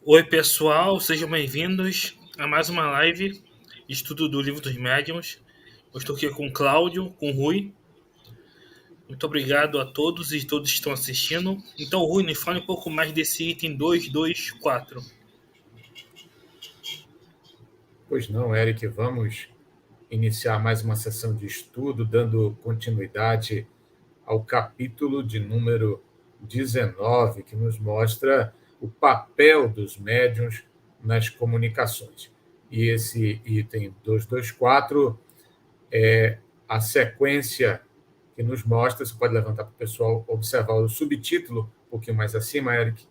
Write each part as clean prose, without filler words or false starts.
Oi, pessoal, sejam bem-vindos a mais uma live estudo do Livro dos Médiuns. Eu estou aqui com o Cláudio, com o Rui. Muito obrigado a todos e todos que estão assistindo. Então, Rui, me fale um pouco mais desse item 224. Pois não, Eric, vamos iniciar mais uma sessão de estudo, dando continuidade ao capítulo de número 19, que nos mostra o papel dos médiuns nas comunicações. E esse item 224 é a sequência que nos mostra, você pode levantar para o pessoal observar o subtítulo, um pouquinho mais acima, Eric,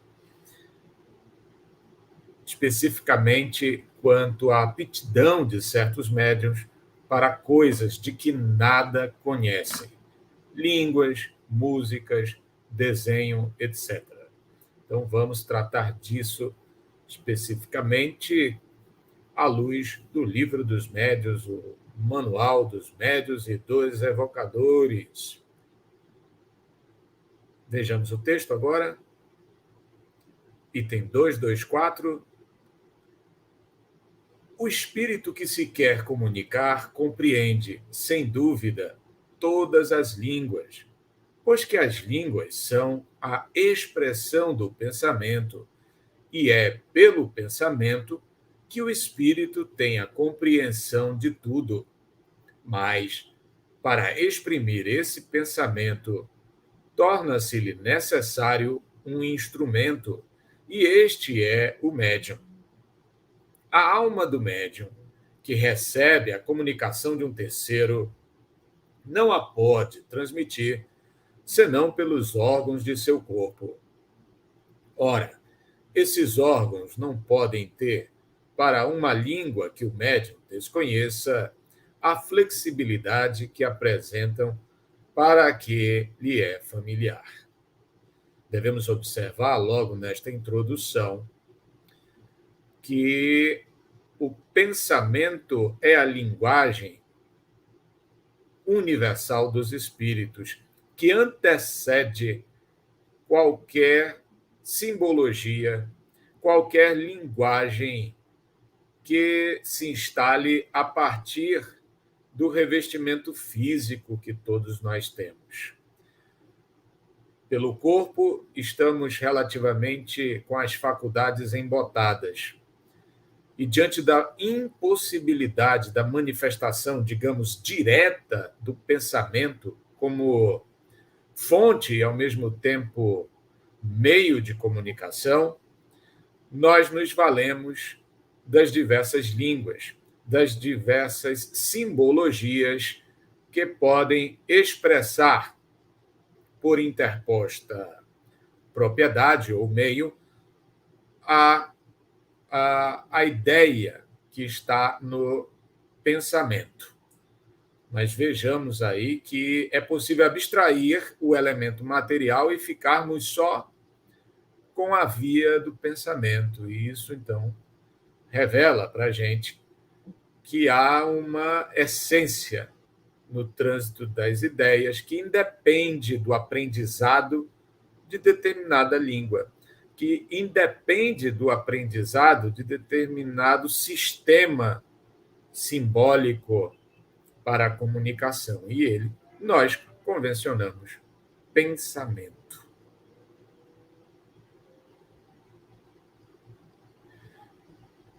especificamente quanto à aptidão de certos médiuns para coisas de que nada conhecem, línguas, músicas, desenho, etc. Então, vamos tratar disso especificamente à luz do Livro dos Médiuns, o Manual dos Médiuns e dos Evocadores. Vejamos o texto agora. Item 224. O espírito que se quer comunicar compreende, sem dúvida, todas as línguas, pois que as línguas são a expressão do pensamento, e é pelo pensamento que o espírito tem a compreensão de tudo. Mas, para exprimir esse pensamento, torna-se-lhe necessário um instrumento, e este é o médium. A alma do médium, que recebe a comunicação de um terceiro, não a pode transmitir senão pelos órgãos de seu corpo. Ora, esses órgãos não podem ter, para uma língua que o médium desconheça, a flexibilidade que apresentam para a que lhe é familiar. Devemos observar, logo nesta introdução, que o pensamento é a linguagem universal dos espíritos, que antecede qualquer simbologia, qualquer linguagem que se instale a partir do revestimento físico que todos nós temos. Pelo corpo, estamos relativamente com as faculdades embotadas. E diante da impossibilidade da manifestação, digamos, direta do pensamento como fonte e, ao mesmo tempo, meio de comunicação, nós nos valemos das diversas línguas, das diversas simbologias que podem expressar, por interposta propriedade ou meio, a ideia que está no pensamento. Mas vejamos aí que é possível abstrair o elemento material e ficarmos só com a via do pensamento. E isso, então, revela para a gente que há uma essência no trânsito das ideias que independe do aprendizado de determinada língua, que independe do aprendizado de determinado sistema simbólico para a comunicação. E ele, nós convencionamos, pensamento.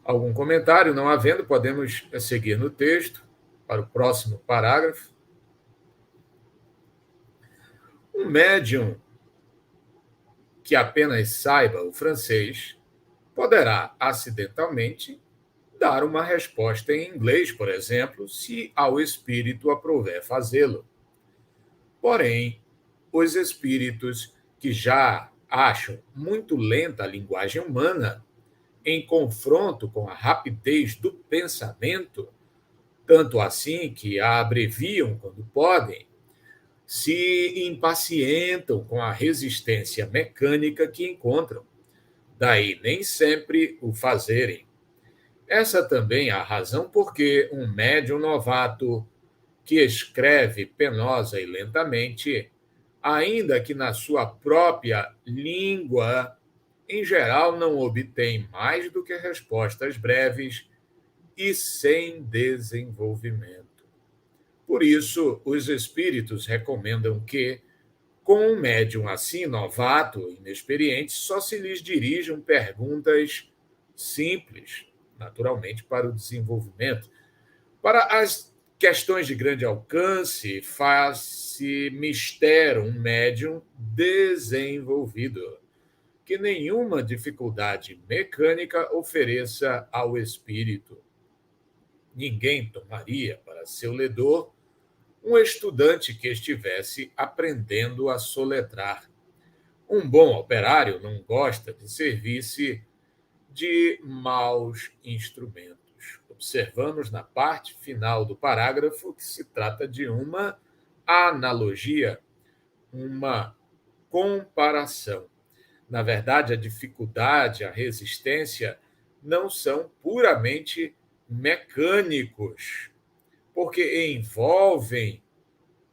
Algum comentário? Não havendo, podemos seguir no texto para o próximo parágrafo. Um médium que apenas saiba o francês poderá acidentalmente dar uma resposta em inglês, por exemplo, se ao espírito aprouver fazê-lo. Porém, os espíritos que já acham muito lenta a linguagem humana, em confronto com a rapidez do pensamento, tanto assim que a abreviam quando podem, se impacientam com a resistência mecânica que encontram. Daí nem sempre o fazerem. Essa também é a razão por que um médium novato que escreve penosa e lentamente, ainda que na sua própria língua, em geral, não obtém mais do que respostas breves e sem desenvolvimento. Por isso, os espíritos recomendam que, com um médium assim novato, inexperiente, só se lhes dirijam perguntas simples, naturalmente para o desenvolvimento. Para as questões de grande alcance, faz-se mister um médium desenvolvido, que nenhuma dificuldade mecânica ofereça ao espírito. Ninguém tomaria para seu ledor um estudante que estivesse aprendendo a soletrar. Um bom operário não gosta de servir-se de maus instrumentos. Observamos na parte final do parágrafo que se trata de uma analogia, uma comparação. Na verdade, a dificuldade, a resistência não são puramente mecânicos, porque envolvem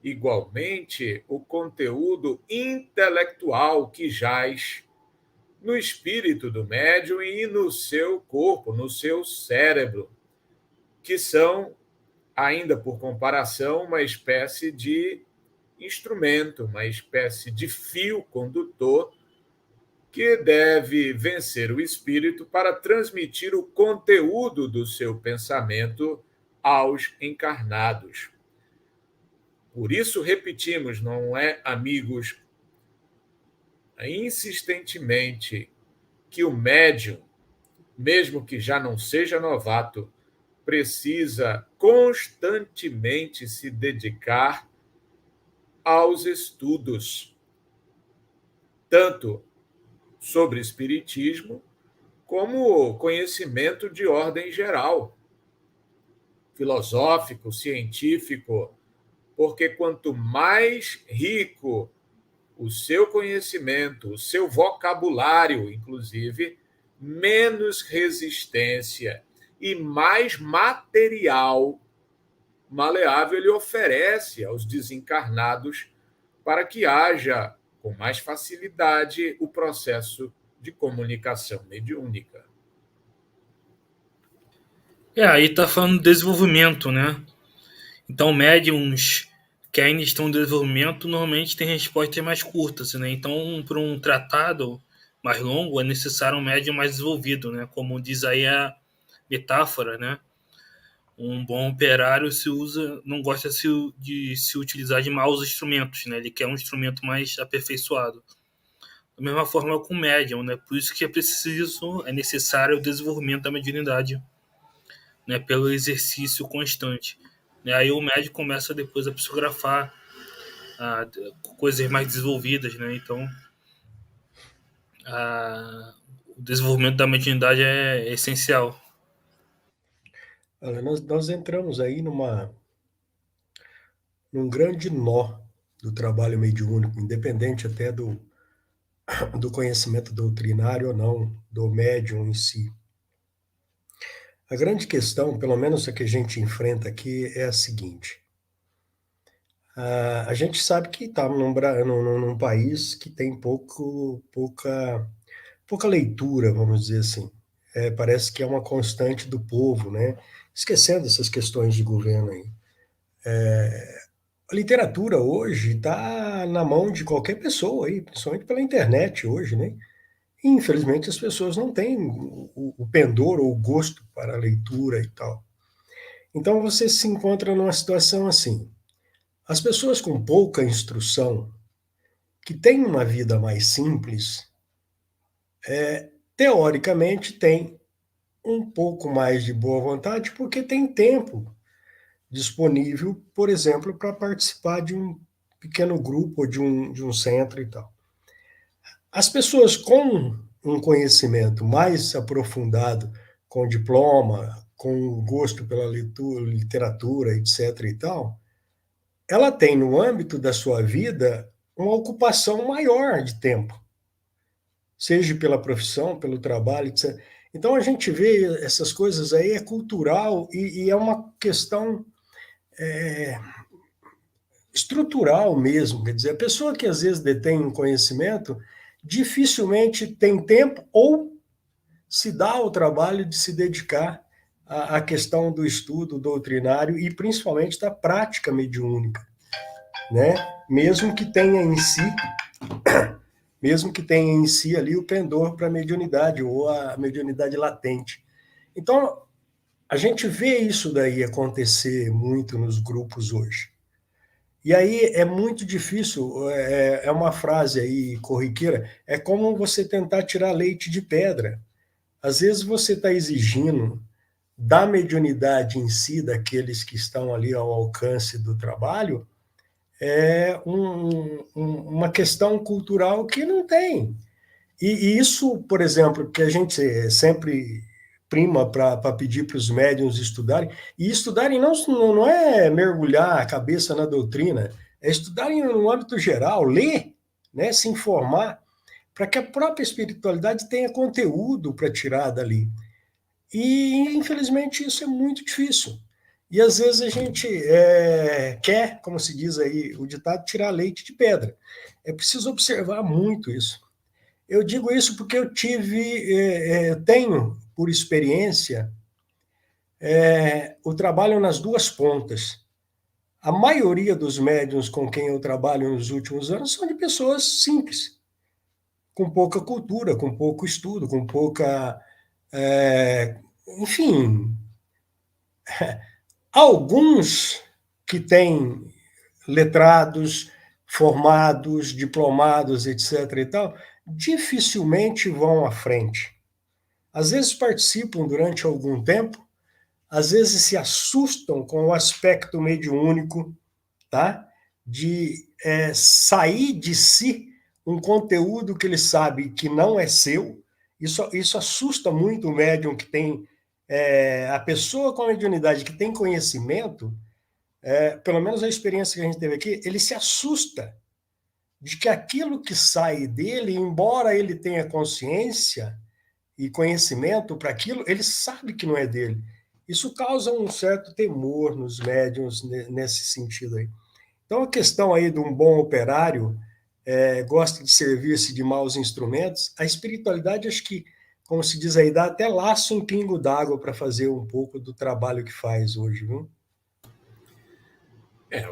igualmente o conteúdo intelectual que jaz no espírito do médium e no seu corpo, no seu cérebro, que são, ainda por comparação, uma espécie de instrumento, uma espécie de fio condutor que deve vencer o espírito para transmitir o conteúdo do seu pensamento aos encarnados. Por isso, repetimos, não é, amigos, insistentemente, que o médium, mesmo que já não seja novato, precisa constantemente se dedicar aos estudos, tanto sobre espiritismo como conhecimento de ordem geral, filosófico, científico, porque quanto mais rico o seu conhecimento, o seu vocabulário, inclusive, menos resistência e mais material maleável ele oferece aos desencarnados para que haja com mais facilidade o processo de comunicação mediúnica. Aí tá falando de desenvolvimento, né? Então, médiums que ainda estão em desenvolvimento normalmente têm respostas mais curtas, né? Então, para um tratado mais longo, é necessário um médium mais desenvolvido, né? Como diz aí a metáfora, né? Um bom operário não gosta de se utilizar de maus instrumentos, né? Ele quer um instrumento mais aperfeiçoado. Da mesma forma com o médium, né? Por isso que é necessário o desenvolvimento da mediunidade, né? Pelo exercício constante. E aí o médium começa depois a psicografar a, coisas mais desenvolvidas, né? Então, o desenvolvimento da mediunidade é essencial. Olha, nós entramos aí num grande nó do trabalho mediúnico, independente até do conhecimento doutrinário ou não, do médium em si. A grande questão, pelo menos a que a gente enfrenta aqui, é a seguinte. A gente sabe que está num país que tem pouca leitura, vamos dizer assim. Parece que é uma constante do povo, né? Esquecendo essas questões de governo aí. A literatura hoje está na mão de qualquer pessoa aí, principalmente pela internet hoje, né? E, infelizmente as pessoas não têm o pendor ou o gosto para a leitura e tal. Então você se encontra numa situação assim. As pessoas com pouca instrução, que têm uma vida mais simples, teoricamente têm um pouco mais de boa vontade porque tem tempo disponível, por exemplo, para participar de um pequeno grupo ou de um centro e tal. As pessoas com um conhecimento mais aprofundado, com diploma, com gosto pela literatura, etc. e tal, ela tem no âmbito da sua vida uma ocupação maior de tempo, seja pela profissão, pelo trabalho, etc. Então a gente vê essas coisas aí, é cultural e é uma questão estrutural mesmo. Quer dizer, a pessoa que às vezes detém um conhecimento dificilmente tem tempo ou se dá o trabalho de se dedicar à questão do estudo doutrinário e principalmente da prática mediúnica, né? Mesmo que tenha em si ali o pendor para a mediunidade ou a mediunidade latente. Então, a gente vê isso daí acontecer muito nos grupos hoje. E aí é muito difícil, é uma frase aí corriqueira, é como você tentar tirar leite de pedra. Às vezes você está exigindo da mediunidade em si, daqueles que estão ali ao alcance do trabalho, uma questão cultural que não tem. E isso, por exemplo, que a gente sempre prima para pedir para os médiuns estudarem, e estudarem não é mergulhar a cabeça na doutrina, é estudarem no âmbito geral, ler, né, se informar, para que a própria espiritualidade tenha conteúdo para tirar dali. E, infelizmente, isso é muito difícil. E, às vezes, a gente quer, como se diz aí, o ditado, tirar leite de pedra. É preciso observar muito isso. Eu digo isso porque eu tenho, por experiência, o trabalho nas duas pontas. A maioria dos médiuns com quem eu trabalho nos últimos anos são de pessoas simples, com pouca cultura, com pouco estudo, com pouca. Enfim, alguns que têm letrados, formados, diplomados, etc. e tal, dificilmente vão à frente. Às vezes participam durante algum tempo, às vezes se assustam com o aspecto mediúnico, tá? De sair de si um conteúdo que ele sabe que não é seu. Isso assusta muito o médium que tem. A pessoa com a mediunidade que tem conhecimento, pelo menos a experiência que a gente teve aqui, ele se assusta de que aquilo que sai dele, embora ele tenha consciência e conhecimento para aquilo, ele sabe que não é dele. Isso causa um certo temor nos médiuns nesse sentido aí. Então, a questão aí de um bom operário gosta de servir-se de maus instrumentos, a espiritualidade, acho que, como se diz aí, dá até laço um pingo d'água para fazer um pouco do trabalho que faz hoje, viu?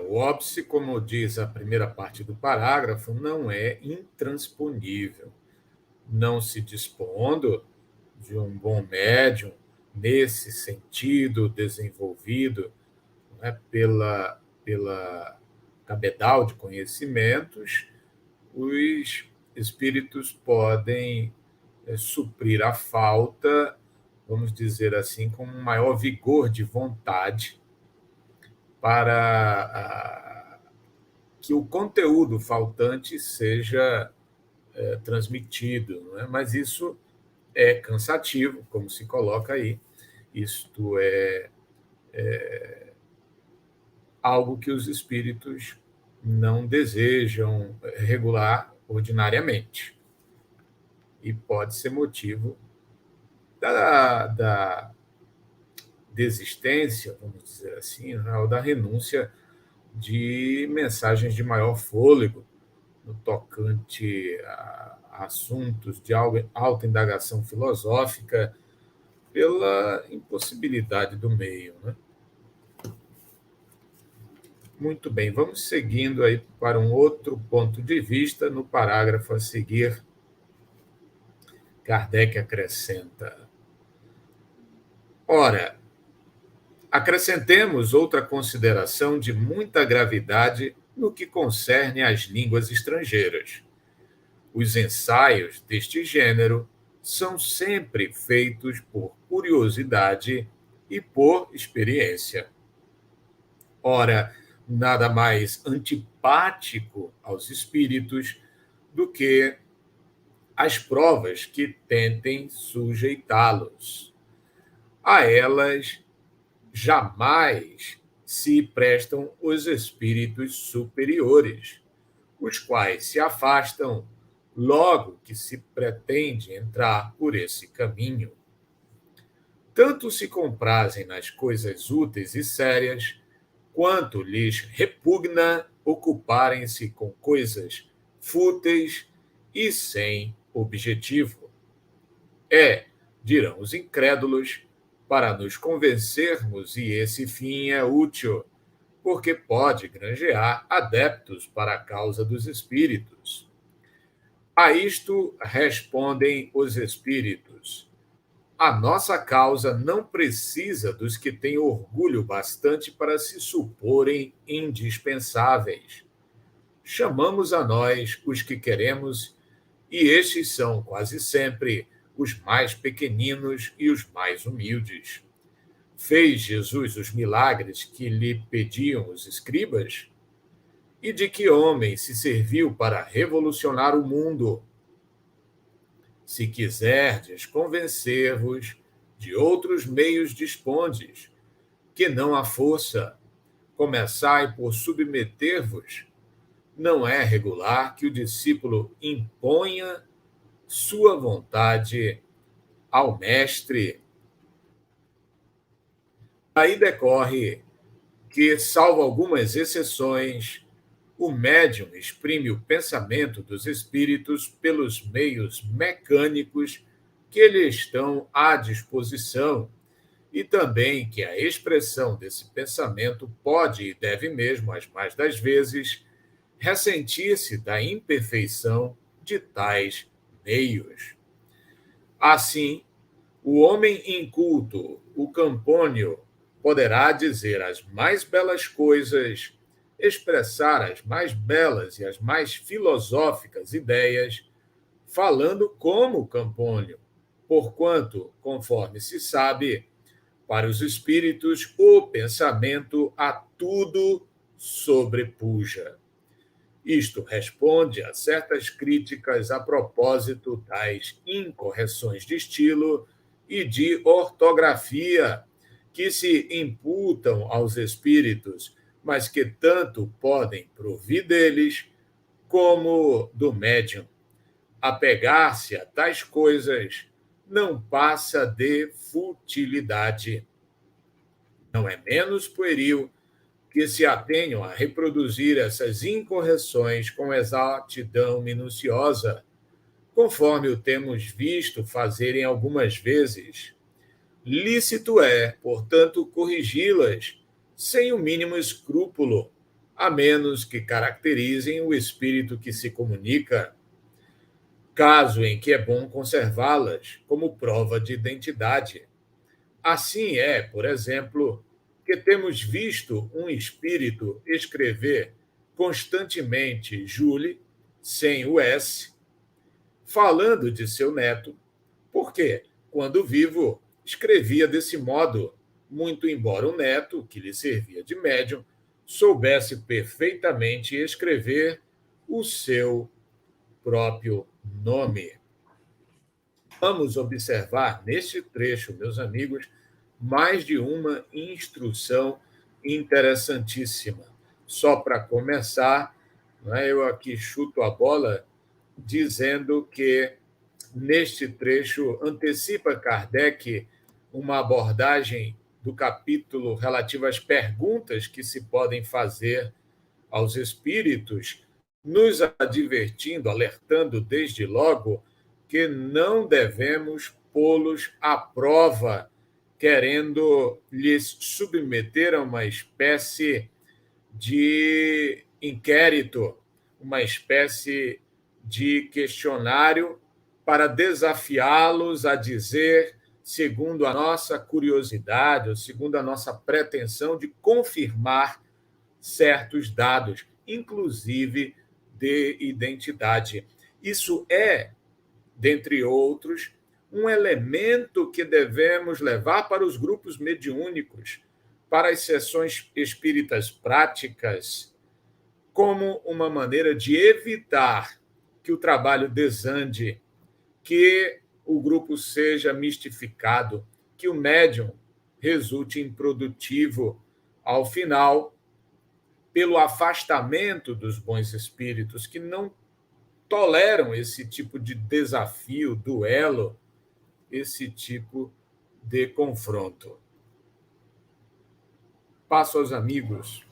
O óbice, como diz a primeira parte do parágrafo, não é intransponível. Não se dispondo de um bom médium nesse sentido desenvolvido, né, pela cabedal de conhecimentos, os espíritos podem suprir a falta, vamos dizer assim, com um maior vigor de vontade para que o conteúdo faltante seja transmitido, não é? Mas isso é cansativo, como se coloca aí. Isto é algo que os espíritos não desejam regular ordinariamente. E pode ser motivo da desistência, vamos dizer assim, né, ou da renúncia de mensagens de maior fôlego no tocante a assuntos de alta indagação filosófica pela impossibilidade do meio, né? Muito bem, vamos seguindo aí para um outro ponto de vista. No parágrafo a seguir, Kardec acrescenta: ora, acrescentemos outra consideração de muita gravidade no que concerne às línguas estrangeiras. Os ensaios deste gênero são sempre feitos por curiosidade e por experiência. Ora, nada mais antipático aos espíritos do que as provas que tentem sujeitá-los. A elas jamais se prestam os espíritos superiores, os quais se afastam logo que se pretende entrar por esse caminho. Tanto se comprazem nas coisas úteis e sérias, quanto lhes repugna ocuparem-se com coisas fúteis e sem objetivo. Dirão os incrédulos, para nos convencermos, e esse fim é útil, porque pode granjear adeptos para a causa dos espíritos. A isto respondem os espíritos: a nossa causa não precisa dos que têm orgulho bastante para se suporem indispensáveis. Chamamos a nós os que queremos, e estes são quase sempre os mais pequeninos e os mais humildes. Fez Jesus os milagres que lhe pediam os escribas? E de que homem se serviu para revolucionar o mundo? Se quiserdes convencer-vos, de outros meios dispondes, que não a força. Começai por submeter-vos. Não é regular que o discípulo imponha sua vontade ao mestre. Daí decorre que, salvo algumas exceções, o médium exprime o pensamento dos espíritos pelos meios mecânicos que lhe estão à disposição, e também que a expressão desse pensamento pode e deve mesmo, as mais das vezes, ressentir-se da imperfeição de tais meios. Assim, o homem inculto, o campônio, poderá dizer as mais belas coisas, expressar as mais belas e as mais filosóficas ideias, falando como Campônio, porquanto, conforme se sabe, para os espíritos o pensamento a tudo sobrepuja. Isto responde a certas críticas a propósito das incorreções de estilo e de ortografia que se imputam aos espíritos, mas que tanto podem provir deles como do médium. Apegar-se a tais coisas não passa de futilidade. Não é menos pueril que se atenham a reproduzir essas incorreções com exatidão minuciosa, conforme o temos visto fazerem algumas vezes. Lícito é, portanto, corrigi-las sem o mínimo escrúpulo, a menos que caracterizem o espírito que se comunica, caso em que é bom conservá-las como prova de identidade. Assim é, por exemplo, que temos visto um espírito escrever constantemente Julie, sem o S, falando de seu neto, porque, quando vivo, escrevia desse modo, muito embora o neto, que lhe servia de médium, soubesse perfeitamente escrever o seu próprio nome. Vamos observar neste trecho, meus amigos, mais de uma instrução interessantíssima. Só para começar, eu aqui chuto a bola dizendo que neste trecho antecipa Kardec uma abordagem do capítulo relativo às perguntas que se podem fazer aos espíritos, nos advertindo, alertando desde logo que não devemos pô-los à prova, querendo lhes submeter a uma espécie de inquérito, uma espécie de questionário para desafiá-los a dizer, segundo a nossa curiosidade, ou segundo a nossa pretensão de confirmar certos dados, inclusive de identidade. Isso é, dentre outros, um elemento que devemos levar para os grupos mediúnicos, para as sessões espíritas práticas, como uma maneira de evitar que o trabalho desande, que o grupo seja mistificado, que o médium resulte improdutivo ao final, pelo afastamento dos bons espíritos que não toleram esse tipo de desafio, duelo, esse tipo de confronto. Passo aos amigos.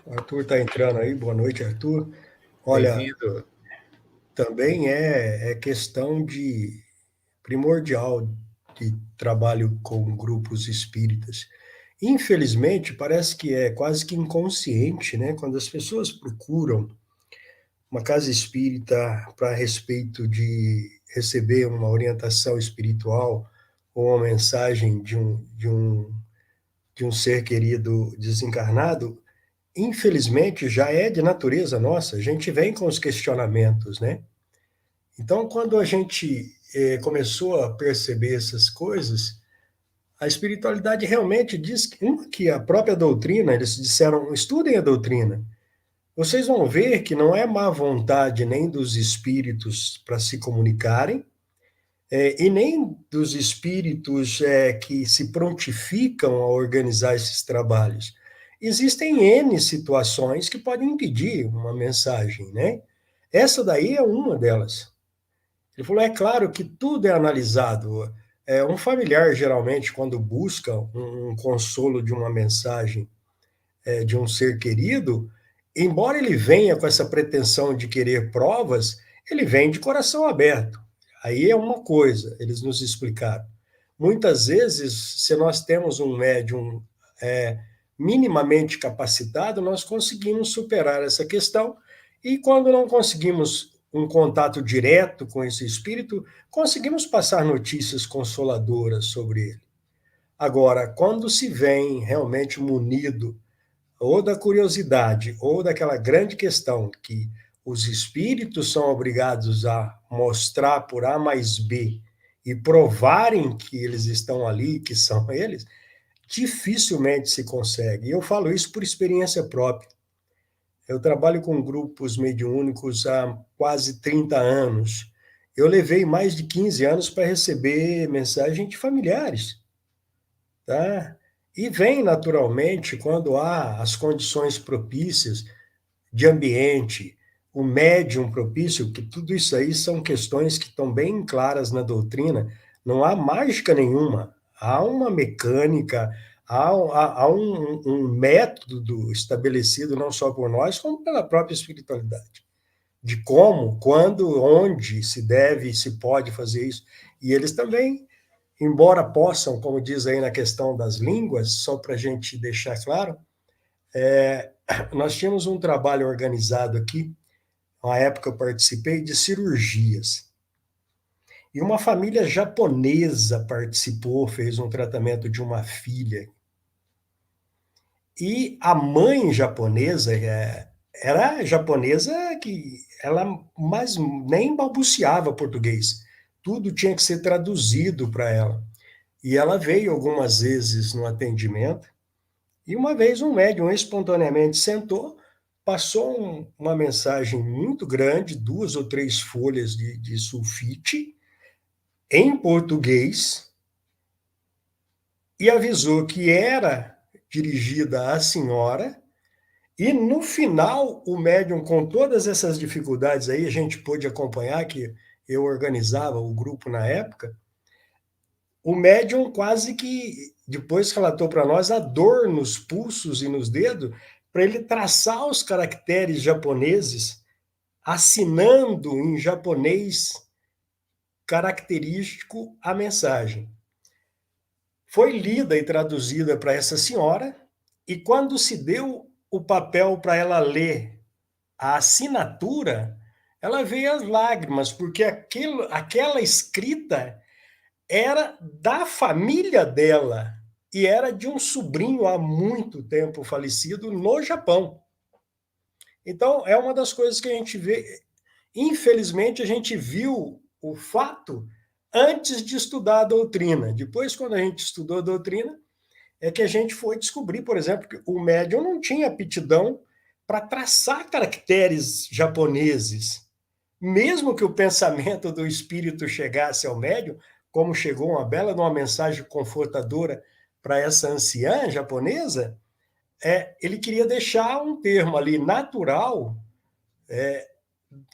O Arthur está entrando aí. Boa noite, Arthur. Olha, Bem-vindo. também é questão de primordial de trabalho com grupos espíritas. Infelizmente, parece que é quase que inconsciente, né? Quando as pessoas procuram uma casa espírita para respeito de receber uma orientação espiritual ou uma mensagem de um ser querido desencarnado, infelizmente já é de natureza nossa, a gente vem com os questionamentos, né? Então, quando a gente começou a perceber essas coisas, a espiritualidade realmente diz que a própria doutrina, eles disseram, estudem a doutrina. Vocês vão ver que não é má vontade nem dos espíritos para se comunicarem, e nem dos espíritos que se prontificam a organizar esses trabalhos. Existem N situações que podem impedir uma mensagem, né? Essa daí é uma delas. Ele falou: é claro que tudo é analisado. Um familiar, geralmente, quando busca um consolo de uma mensagem de um ser querido, embora ele venha com essa pretensão de querer provas, ele vem de coração aberto. Aí é uma coisa, eles nos explicaram. Muitas vezes, se nós temos um médium minimamente capacitado, nós conseguimos superar essa questão, e quando não conseguimos um contato direto com esse espírito, conseguimos passar notícias consoladoras sobre ele. Agora, quando se vem realmente munido ou da curiosidade, ou daquela grande questão que os espíritos são obrigados a mostrar por A mais B e provarem que eles estão ali, que são eles, dificilmente se consegue. E eu falo isso por experiência própria. Eu trabalho com grupos mediúnicos há quase 30 anos. Eu levei mais de 15 anos para receber mensagem de familiares, tá? E vem naturalmente quando há as condições propícias de ambiente, o médium propício, que tudo isso aí são questões que estão bem claras na doutrina, não há mágica nenhuma, há uma mecânica, há um método estabelecido não só por nós, como pela própria espiritualidade, de como, quando, onde se deve e se pode fazer isso. E eles também, embora possam, como diz aí na questão das línguas, só para a gente deixar claro, nós tínhamos um trabalho organizado aqui, na época eu participei, de cirurgias. E uma família japonesa participou, fez um tratamento de uma filha. E a mãe japonesa era japonesa que ela mais nem balbuciava português. Tudo tinha que ser traduzido para ela. E ela veio algumas vezes no atendimento, e uma vez um médium espontaneamente sentou, passou uma mensagem muito grande, 2 ou 3 folhas de sulfite, em português, e avisou que era dirigida à senhora, e no final o médium, com todas essas dificuldades aí, a gente pôde acompanhar, que eu organizava o grupo na época, o médium quase que depois relatou para nós a dor nos pulsos e nos dedos, para ele traçar os caracteres japoneses, assinando em japonês característico a mensagem. Foi lida e traduzida para essa senhora, e quando se deu o papel para ela ler a assinatura, ela veio às lágrimas, porque aquela escrita era da família dela e era de um sobrinho há muito tempo falecido no Japão. Então, é uma das coisas que a gente vê. Infelizmente, a gente viu o fato antes de estudar a doutrina. Depois, quando a gente estudou a doutrina, é que a gente foi descobrir, por exemplo, que o médium não tinha aptidão para traçar caracteres japoneses. Mesmo que o pensamento do espírito chegasse ao médium, como chegou uma bela uma mensagem confortadora para essa anciã japonesa, ele queria deixar um termo ali natural,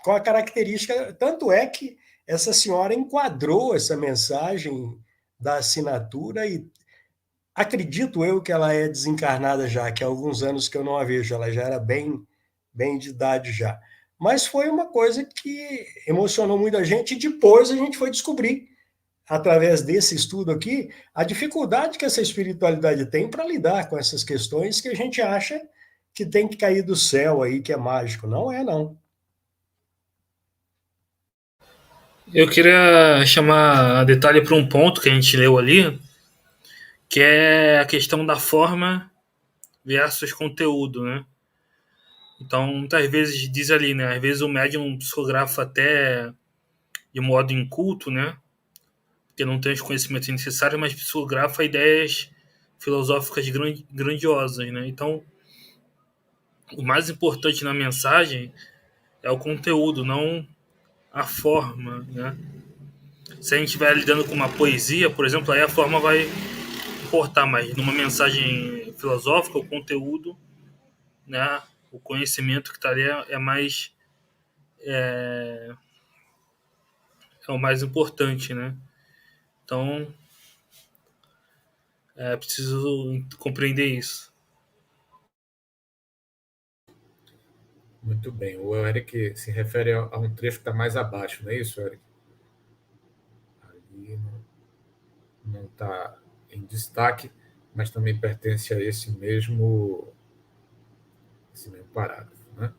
com a característica, tanto é que essa senhora enquadrou essa mensagem da assinatura, e acredito eu que ela é desencarnada já, que há alguns anos que eu não a vejo, ela já era bem de idade já. mas foi uma coisa que emocionou muita gente, e depois a gente foi descobrir, através desse estudo aqui, a dificuldade que essa espiritualidade tem para lidar com essas questões que a gente acha que tem que cair do céu aí, que é mágico. Não é, não. Eu queria chamar a detalhe para um ponto que a gente leu ali, que é a questão da forma versus conteúdo, né? Então, muitas vezes diz ali, né? Às vezes o médium psicografa até de modo inculto, né? Porque não tem os conhecimentos necessários, mas psicografa ideias filosóficas grandiosas, né? Então, o mais importante na mensagem é o conteúdo, não a forma, né? Se a gente estiver lidando com uma poesia, por exemplo, aí a forma vai importar, mas numa mensagem filosófica, o conteúdo, né? O conhecimento que está ali é mais é o mais importante, né? Então, é preciso compreender isso. Muito bem. O Eric se refere a um trecho que está mais abaixo, não é isso, Eric? Ali não está em destaque, mas também pertence a esse mesmo parágrafo, né?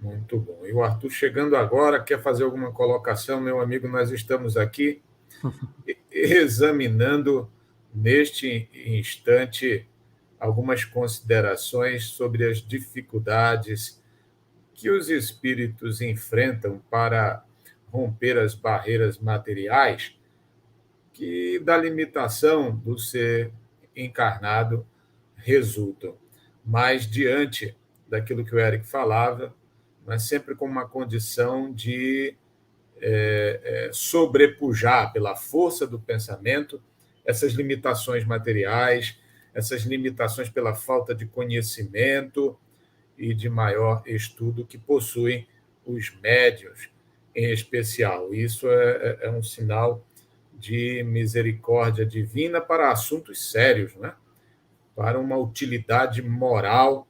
Muito bom. E o Arthur chegando agora, quer fazer alguma colocação, meu amigo? Nós estamos aqui examinando neste instante algumas considerações sobre as dificuldades que os espíritos enfrentam para romper as barreiras materiais que da limitação do ser encarnado resultam. Mas diante daquilo que o Eric falava, mas sempre com uma condição de sobrepujar pela força do pensamento essas limitações materiais, essas limitações pela falta de conhecimento e de maior estudo que possuem os médiuns em especial. Isso é um sinal de misericórdia divina para assuntos sérios, né? Para uma utilidade moral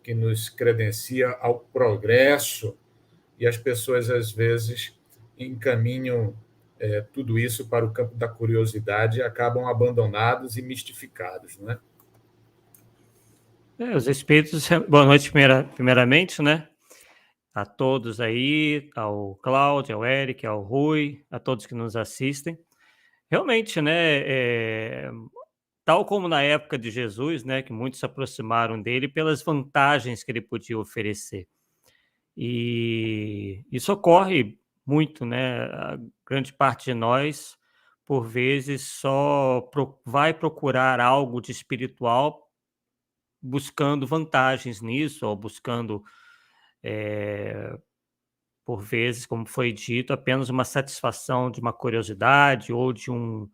que nos credencia ao progresso, e as pessoas, às vezes, encaminham tudo isso para o campo da curiosidade e acabam abandonados e mistificados, né? Os espíritos, boa noite primeiramente, né? A todos aí, ao Cláudio, ao Eric, ao Rui, a todos que nos assistem. Realmente, né, tal como na época de Jesus, né, que muitos se aproximaram dele pelas vantagens que ele podia oferecer. E isso ocorre muito, né? A grande parte de nós, por vezes, só vai procurar algo de espiritual buscando vantagens nisso, ou buscando, por vezes, como foi dito, apenas uma satisfação de uma curiosidade ou de um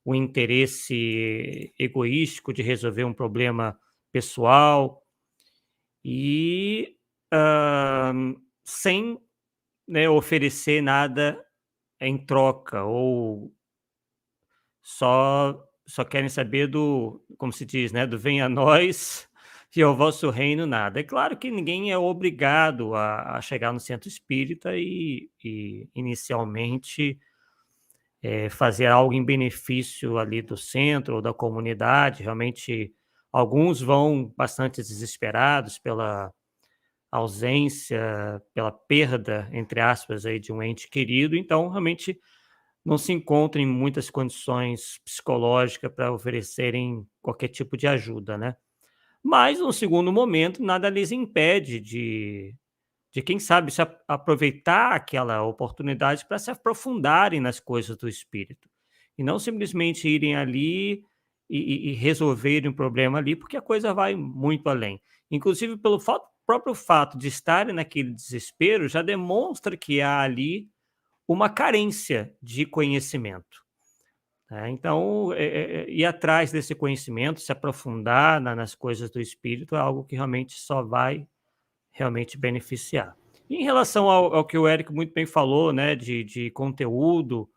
interesse egoístico de resolver um problema pessoal e sem, né, oferecer nada em troca, ou só querem saber do, como se diz, né, do venha a nós e ao vosso reino nada. É claro que ninguém é obrigado a chegar no centro espírita e inicialmente fazer algo em benefício ali do centro ou da comunidade. Realmente, alguns vão bastante desesperados pela ausência, pela perda, entre aspas, aí, de um ente querido, então realmente não se encontram em muitas condições psicológicas para oferecerem qualquer tipo de ajuda, né. Mas, no segundo momento, nada lhes impede de quem sabe, se aproveitar aquela oportunidade para se aprofundarem nas coisas do espírito, e não simplesmente irem ali e resolverem um problema ali, porque a coisa vai muito além. Inclusive, pelo próprio fato de estarem naquele desespero, já demonstra que há ali uma carência de conhecimento, né. Então, ir atrás desse conhecimento, se aprofundar nas coisas do espírito é algo que realmente só vai realmente beneficiar. E em relação ao que o Eric muito bem falou, né, de conteúdo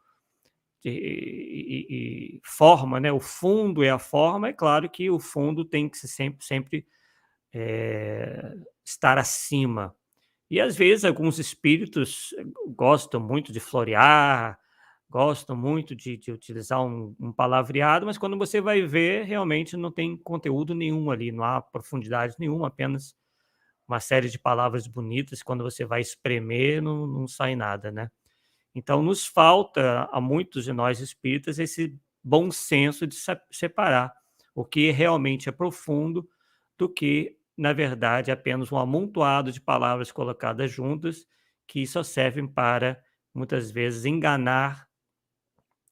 e forma, né, o fundo é a forma, é claro que o fundo tem que ser sempre estar acima. E às vezes alguns espíritos gostam muito de florear, gostam muito de utilizar um palavreado, mas quando você vai ver, realmente não tem conteúdo nenhum ali, não há profundidade nenhuma, apenas uma série de palavras bonitas, quando você vai espremer, não sai nada, né? Então, nos falta, a muitos de nós espíritas, esse bom senso de separar o que realmente é profundo do que, na verdade, é apenas um amontoado de palavras colocadas juntas que só servem para, muitas vezes, enganar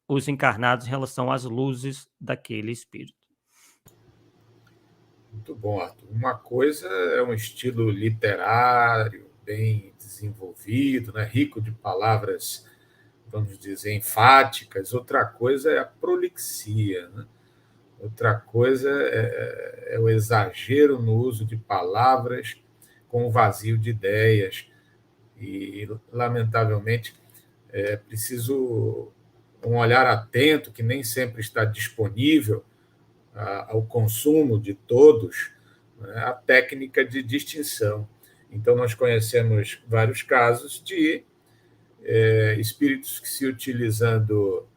os encarnados em relação às luzes daquele espírito. Muito bom, Arthur. Uma coisa é um estilo literário, bem desenvolvido, né? Rico de palavras, vamos dizer, enfáticas. Outra coisa é a prolixia, né? Outra coisa é o exagero no uso de palavras com o vazio de ideias. E, lamentavelmente, é preciso um olhar atento, que nem sempre está disponível ao consumo de todos, né, a técnica de distinção. Então, nós conhecemos vários casos de espíritos que, se utilizando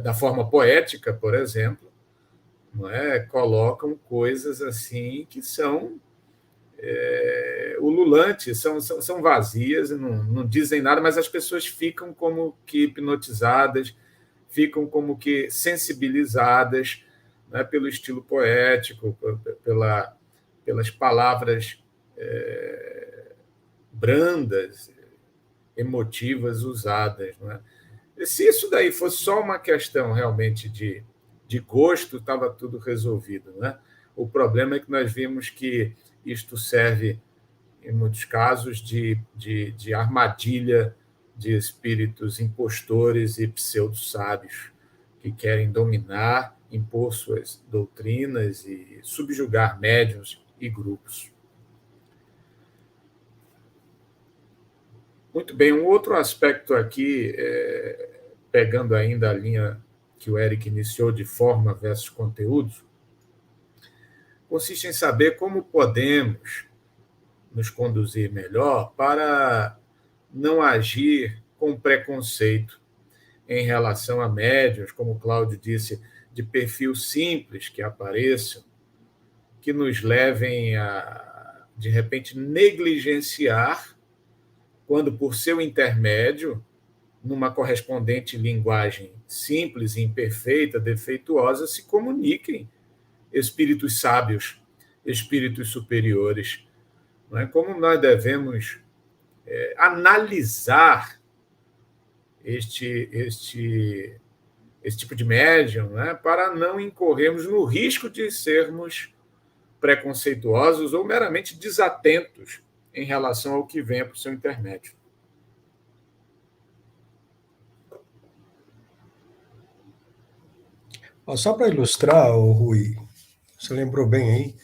da forma poética, por exemplo, não é, colocam coisas assim que são ululantes, são vazias, não dizem nada, mas as pessoas ficam como que hipnotizadas, ficam como que sensibilizadas, né, pelo estilo poético, pelas palavras brandas, emotivas usadas. Né? Se isso daí fosse só uma questão realmente de gosto, estava tudo resolvido. Né? O problema é que nós vimos que isto serve, em muitos casos, de armadilha de espíritos impostores e pseudo-sábios que querem dominar, impor suas doutrinas e subjugar médiuns e grupos. Muito bem, um outro aspecto aqui, pegando ainda a linha que o Eric iniciou de forma versus conteúdo, consiste em saber como podemos nos conduzir melhor para não agir com preconceito em relação a médiuns, como o Cláudio disse, de perfil simples que apareçam, que nos levem a, de repente, negligenciar, quando, por seu intermédio, numa correspondente linguagem simples, imperfeita, defeituosa, se comuniquem espíritos sábios, espíritos superiores. Não é? Como nós devemos analisar este tipo de médium, né, para não incorrermos no risco de sermos preconceituosos ou meramente desatentos em relação ao que venha por seu intermédio. Só para ilustrar, Rui, você lembrou bem aí,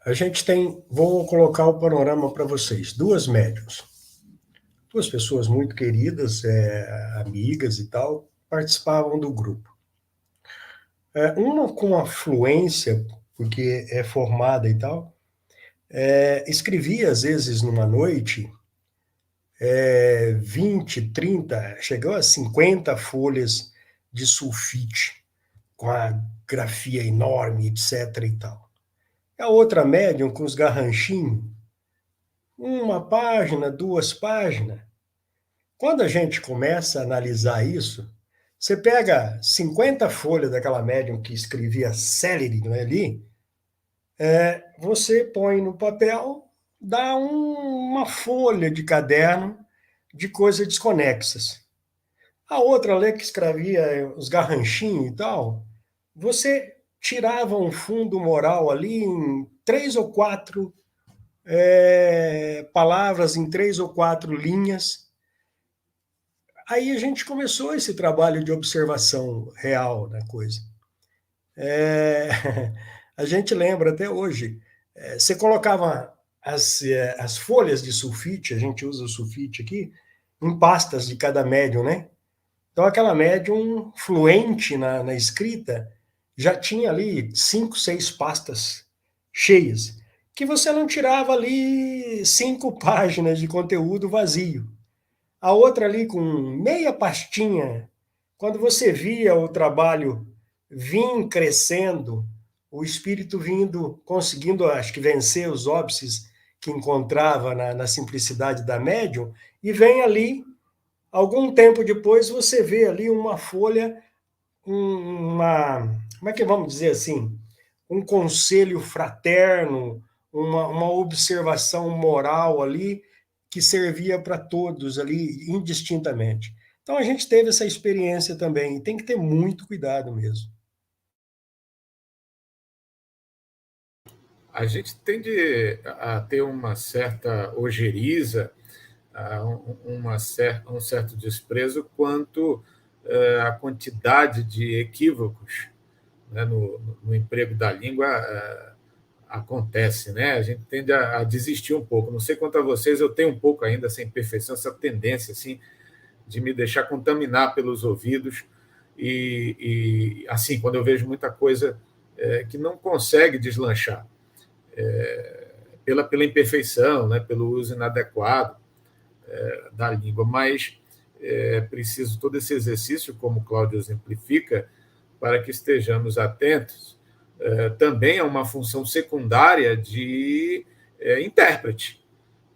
a gente tem, vou colocar o panorama para vocês, duas médiums, duas pessoas muito queridas, amigas e tal, participavam do grupo. Uma com afluência, porque é formada e tal, escrevia, às vezes, numa noite, 20, 30, chegou a 50 folhas de sulfite, com a grafia enorme, etc. e tal. A outra médium, com os garranchinhos, uma página, 2 páginas. Quando a gente começa a analisar isso, você pega 50 folhas daquela médium que escrevia celery, não é ali, você põe no papel, dá uma folha de caderno de coisas desconexas. A outra ali que escrevia os garranchinhos e tal, você tirava um fundo moral ali em 3 ou 4 palavras, em 3 ou 4 linhas. Aí a gente começou esse trabalho de observação real da coisa. A gente lembra até hoje, você colocava as folhas de sulfite, a gente usa o sulfite aqui, em pastas de cada médium, né? Então, aquela médium fluente na escrita já tinha ali 5, 6 pastas cheias. que você não tirava ali 5 páginas de conteúdo vazio. A outra ali com meia pastinha, quando você via o trabalho vir crescendo, o espírito vindo, conseguindo, acho que vencer os óbices que encontrava na simplicidade da médium, e vem ali, algum tempo depois, você vê ali uma folha, como é que vamos dizer assim? Um conselho fraterno, uma observação moral ali que servia para todos ali indistintamente. Então a gente teve essa experiência também e tem que ter muito cuidado mesmo. A gente tende a ter uma certa ojeriza, um certo desprezo quanto à quantidade de equívocos, né, no emprego da língua acontece, né? A gente tende a desistir um pouco. Não sei quanto a vocês, eu tenho um pouco ainda essa imperfeição, essa tendência assim de me deixar contaminar pelos ouvidos e assim, quando eu vejo muita coisa que não consegue deslanchar pela imperfeição, né, pelo uso inadequado da língua, mas é preciso todo esse exercício, como o Cláudio exemplifica, para que estejamos atentos também a uma função secundária de intérprete.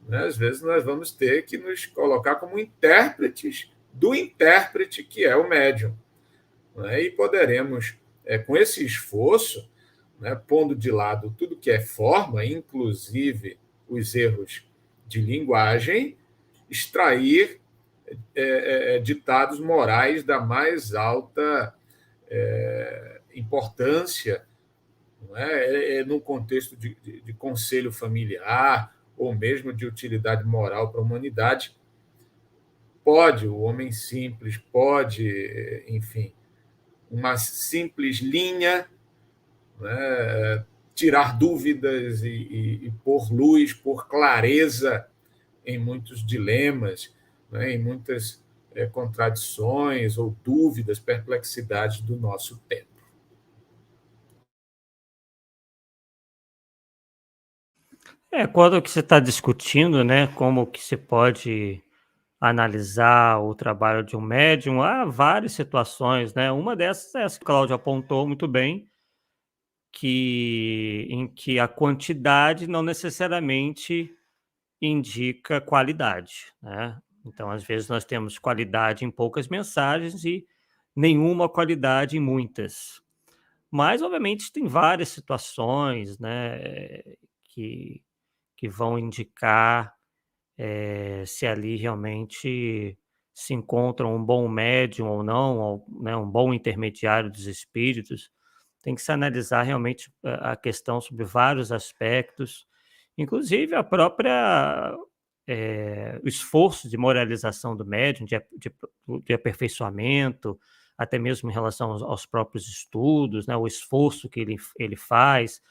Né? Às vezes nós vamos ter que nos colocar como intérpretes do intérprete, que é o médium. Né? E poderemos, com esse esforço, né, pondo de lado tudo que é forma, inclusive os erros de linguagem, extrair ditados morais da mais alta importância, não num contexto de conselho familiar ou mesmo de utilidade moral para a humanidade. Pode, o homem simples pode, enfim, uma simples linha, né, tirar dúvidas e pôr luz, pôr clareza em muitos dilemas, né, em muitas contradições ou dúvidas, perplexidades do nosso tempo. Quando que você está discutindo, né, como que se pode analisar o trabalho de um médium, há várias situações, né? Uma dessas é essa que o Cláudio apontou muito bem, em que a quantidade não necessariamente indica qualidade, né? Então, às vezes, nós temos qualidade em poucas mensagens e nenhuma qualidade em muitas. Mas, obviamente, tem várias situações, né, que, que vão indicar se ali realmente se encontra um bom médium ou não, ou, né, um bom intermediário dos espíritos. Tem que se analisar realmente a questão sobre vários aspectos, inclusive a própria o esforço de moralização do médium, de aperfeiçoamento, até mesmo em relação aos próprios estudos, né, o esforço que ele faz,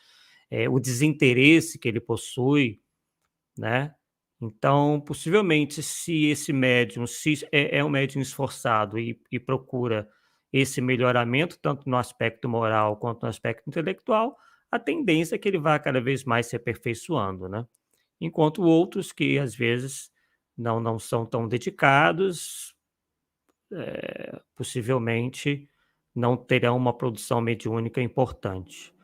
o desinteresse que ele possui, né? Então, possivelmente, se esse médium é um médium esforçado e procura esse melhoramento, tanto no aspecto moral quanto no aspecto intelectual, a tendência é que ele vá cada vez mais se aperfeiçoando, né? Enquanto outros que, às vezes, não são tão dedicados, possivelmente não terão uma produção mediúnica importante,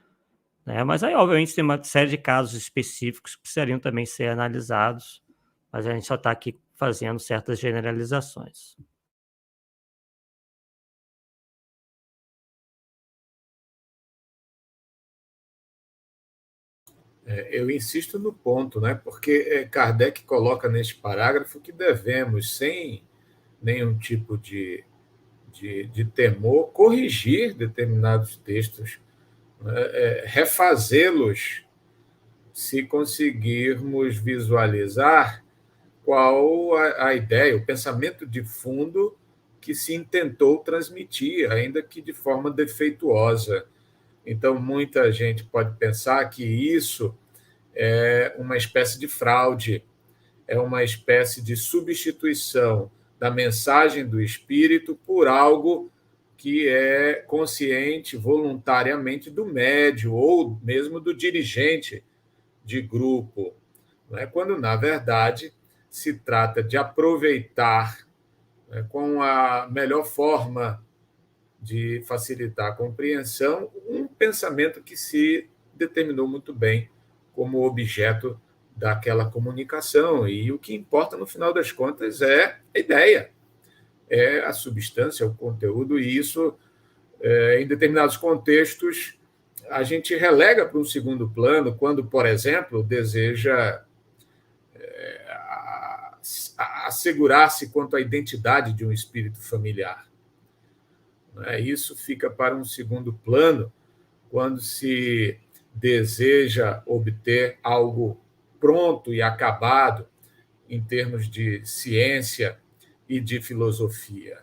né? Mas aí, obviamente, tem uma série de casos específicos que precisariam também ser analisados, mas a gente só está aqui fazendo certas generalizações. Eu insisto no ponto, né? Porque Kardec coloca neste parágrafo que devemos, sem nenhum tipo de temor, corrigir determinados textos, né? Refazê-los, se conseguirmos visualizar qual a ideia, o pensamento de fundo que se intentou transmitir, ainda que de forma defeituosa. Então, muita gente pode pensar que isso é uma espécie de fraude, é uma espécie de substituição da mensagem do espírito por algo que é consciente voluntariamente do médium ou mesmo do dirigente de grupo, não é? Quando, na verdade, se trata de aproveitar, né, com a melhor forma de facilitar a compreensão um pensamento que se determinou muito bem como objeto daquela comunicação. E o que importa, no final das contas, é a ideia, é a substância, o conteúdo, e isso, em determinados contextos, a gente relega para um segundo plano quando, por exemplo, deseja assegurar-se quanto à identidade de um espírito familiar. Isso fica para um segundo plano quando se deseja obter algo pronto e acabado em termos de ciência e de filosofia.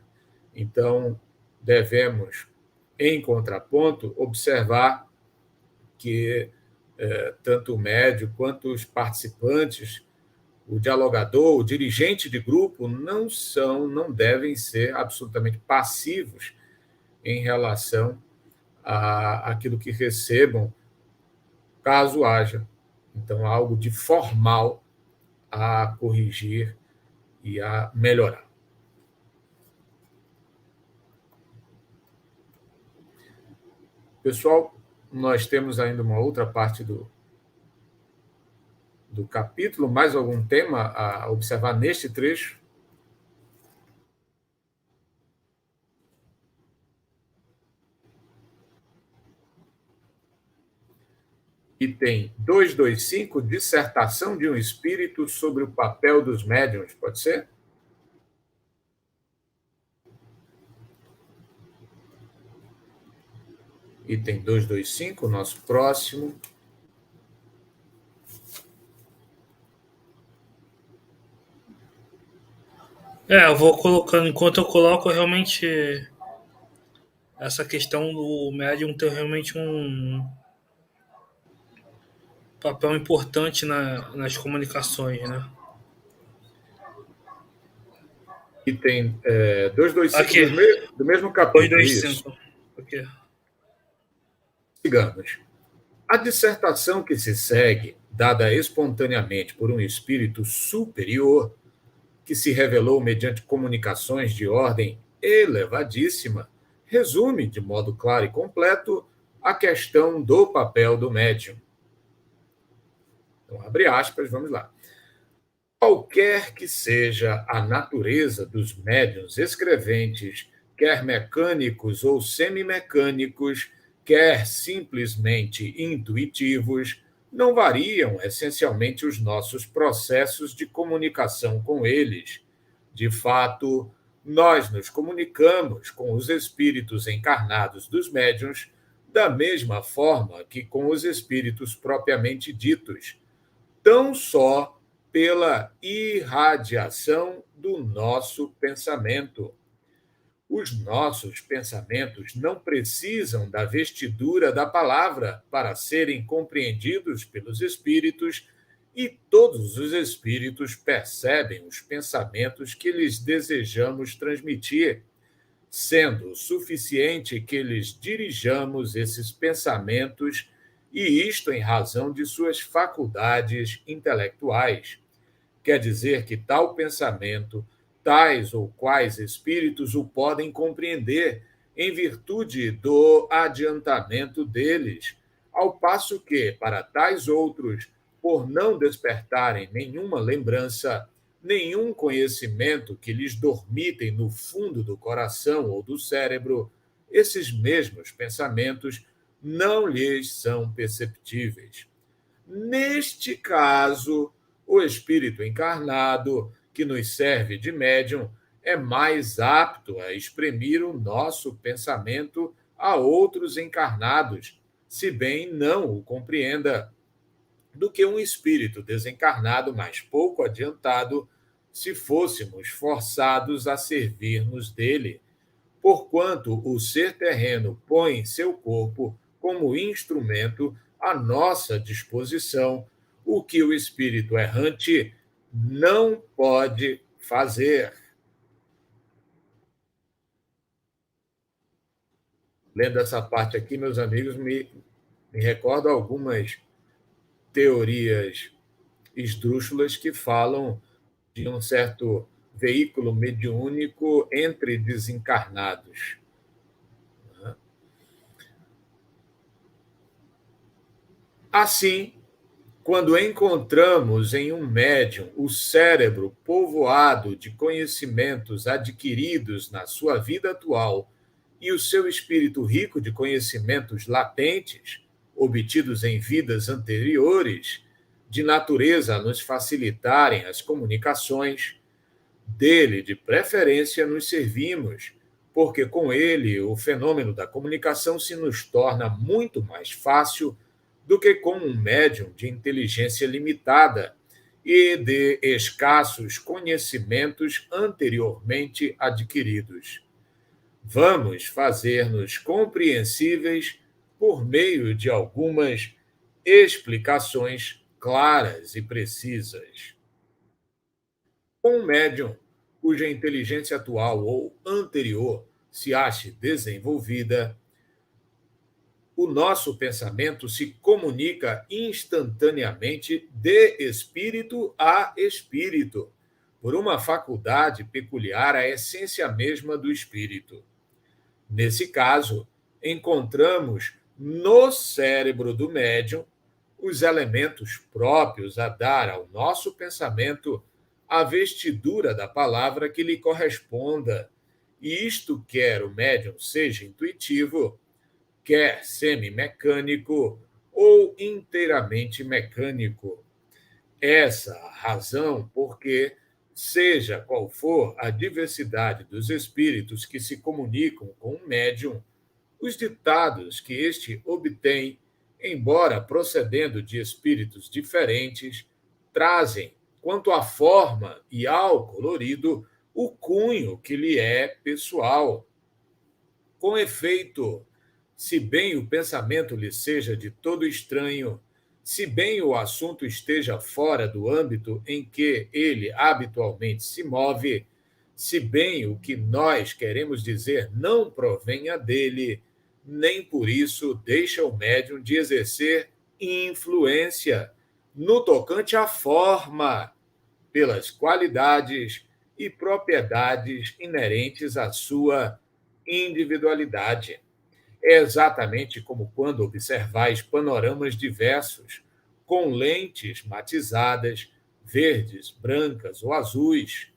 Então, devemos, em contraponto, observar que tanto o médium quanto os participantes, o dialogador, o dirigente de grupo, não devem ser absolutamente passivos em relação àquilo que recebam, caso haja, então, algo de formal a corrigir e a melhorar. Pessoal, nós temos ainda uma outra parte do capítulo, mais algum tema a observar neste trecho? Item 225, dissertação de um espírito sobre o papel dos médiuns, pode ser? Item 225, nosso próximo. Eu vou colocando, enquanto eu coloco, realmente essa questão do médium ter realmente um papel importante nas comunicações, né? Item 225 Aqui. do mesmo capítulo. 225. Aqui. Sigamos. A dissertação que se segue, dada espontaneamente por um espírito superior, que se revelou mediante comunicações de ordem elevadíssima, resume, de modo claro e completo, a questão do papel do médium. Então, abre aspas, vamos lá. Qualquer que seja a natureza dos médiuns escreventes, quer mecânicos ou semimecânicos, quer simplesmente intuitivos, não variam essencialmente os nossos processos de comunicação com eles. De fato, nós nos comunicamos com os espíritos encarnados dos médiuns da mesma forma que com os espíritos propriamente ditos, tão só pela irradiação do nosso pensamento. Os nossos pensamentos não precisam da vestidura da palavra para serem compreendidos pelos espíritos, e todos os espíritos percebem os pensamentos que lhes desejamos transmitir, sendo suficiente que lhes dirijamos esses pensamentos, e isto em razão de suas faculdades intelectuais. Quer dizer que tal pensamento, tais ou quais espíritos o podem compreender em virtude do adiantamento deles, ao passo que, para tais outros, por não despertarem nenhuma lembrança, nenhum conhecimento que lhes dormitem no fundo do coração ou do cérebro, esses mesmos pensamentos não lhes são perceptíveis. Neste caso, o espírito encarnado, que nos serve de médium, é mais apto a exprimir o nosso pensamento a outros encarnados, se bem não o compreenda, do que um espírito desencarnado mais pouco adiantado, se fôssemos forçados a servir-nos dele, porquanto o ser terreno põe seu corpo como instrumento à nossa disposição, o que o espírito errante não pode fazer. Lendo essa parte aqui, meus amigos, me recordo algumas teorias esdrúxulas que falam de um certo veículo mediúnico entre desencarnados. Assim, quando encontramos em um médium o cérebro povoado de conhecimentos adquiridos na sua vida atual e o seu espírito rico de conhecimentos latentes, obtidos em vidas anteriores, de natureza a nos facilitarem as comunicações, dele, de preferência, nos servimos, porque com ele o fenômeno da comunicação se nos torna muito mais fácil do que com um médium de inteligência limitada e de escassos conhecimentos anteriormente adquiridos. Vamos fazer-nos compreensíveis por meio de algumas explicações claras e precisas. Um médium cuja inteligência atual ou anterior se ache desenvolvida, o nosso pensamento se comunica instantaneamente de espírito a espírito, por uma faculdade peculiar à essência mesma do espírito. Nesse caso, encontramos no cérebro do médium os elementos próprios a dar ao nosso pensamento a vestidura da palavra que lhe corresponda, e isto quer o médium seja intuitivo, quer semi-mecânico ou inteiramente mecânico. Essa a razão porque, seja qual for a diversidade dos espíritos que se comunicam com o médium, os ditados que este obtém, embora procedendo de espíritos diferentes, trazem, quanto à forma e ao colorido, o cunho que lhe é pessoal. Com efeito, se bem o pensamento lhe seja de todo estranho, se bem o assunto esteja fora do âmbito em que ele habitualmente se move, se bem o que nós queremos dizer não provenha dele, nem por isso deixa o médium de exercer influência no tocante à forma, pelas qualidades e propriedades inerentes à sua individualidade. É exatamente como quando observais panoramas diversos, com lentes matizadas, verdes, brancas ou azuis.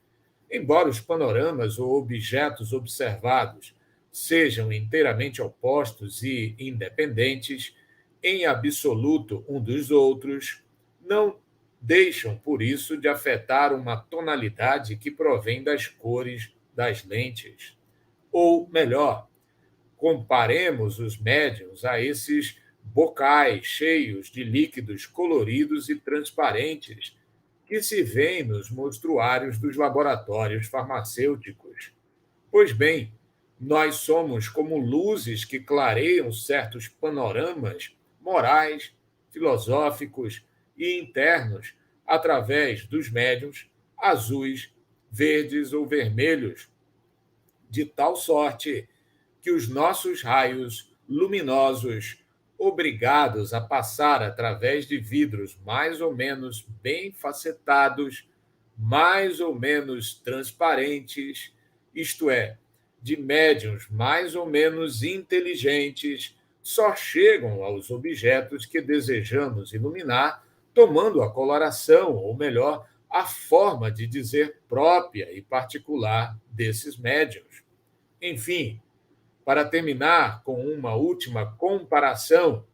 Embora os panoramas ou objetos observados sejam inteiramente opostos e independentes, em absoluto um dos outros, não deixam, por isso, de afetar uma tonalidade que provém das cores das lentes. Ou, melhor, comparemos os médiuns a esses bocais cheios de líquidos coloridos e transparentes que se vêem nos mostruários dos laboratórios farmacêuticos. Pois bem, nós somos como luzes que clareiam certos panoramas morais, filosóficos e internos através dos médiuns azuis, verdes ou vermelhos, de tal sorte que os nossos raios luminosos, obrigados a passar através de vidros mais ou menos bem facetados, mais ou menos transparentes, isto é, de médiuns mais ou menos inteligentes, só chegam aos objetos que desejamos iluminar, tomando a coloração, ou melhor, a forma de dizer própria e particular desses médiuns. Enfim, para terminar com uma última comparação,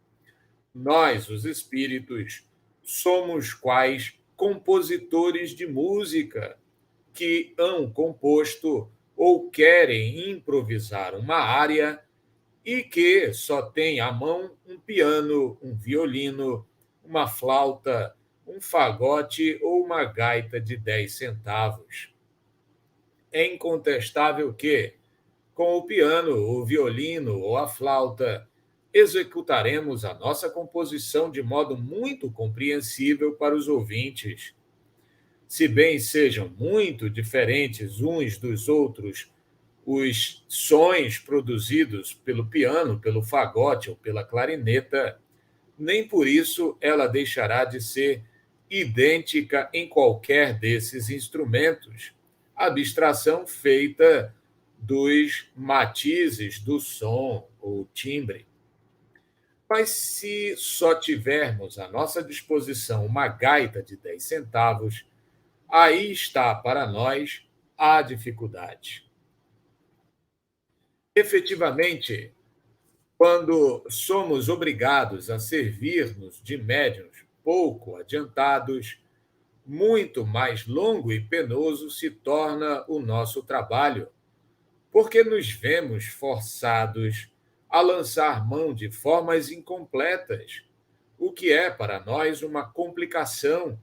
nós, os espíritos, somos quais compositores de música que hão composto ou querem improvisar uma área e que só têm à mão um piano, um violino, uma flauta, um fagote ou uma gaita de 10 centavos. É incontestável que, com o piano, o violino ou a flauta, executaremos a nossa composição de modo muito compreensível para os ouvintes. Se bem sejam muito diferentes uns dos outros os sons produzidos pelo piano, pelo fagote ou pela clarineta, nem por isso ela deixará de ser idêntica em qualquer desses instrumentos. Abstração feita dos matizes do som ou timbre. Mas se só tivermos à nossa disposição uma gaita de 10 centavos, aí está para nós a dificuldade. Efetivamente, quando somos obrigados a servir-nos de médiuns pouco adiantados, muito mais longo e penoso se torna o nosso trabalho, porque nos vemos forçados a lançar mão de formas incompletas, o que é para nós uma complicação,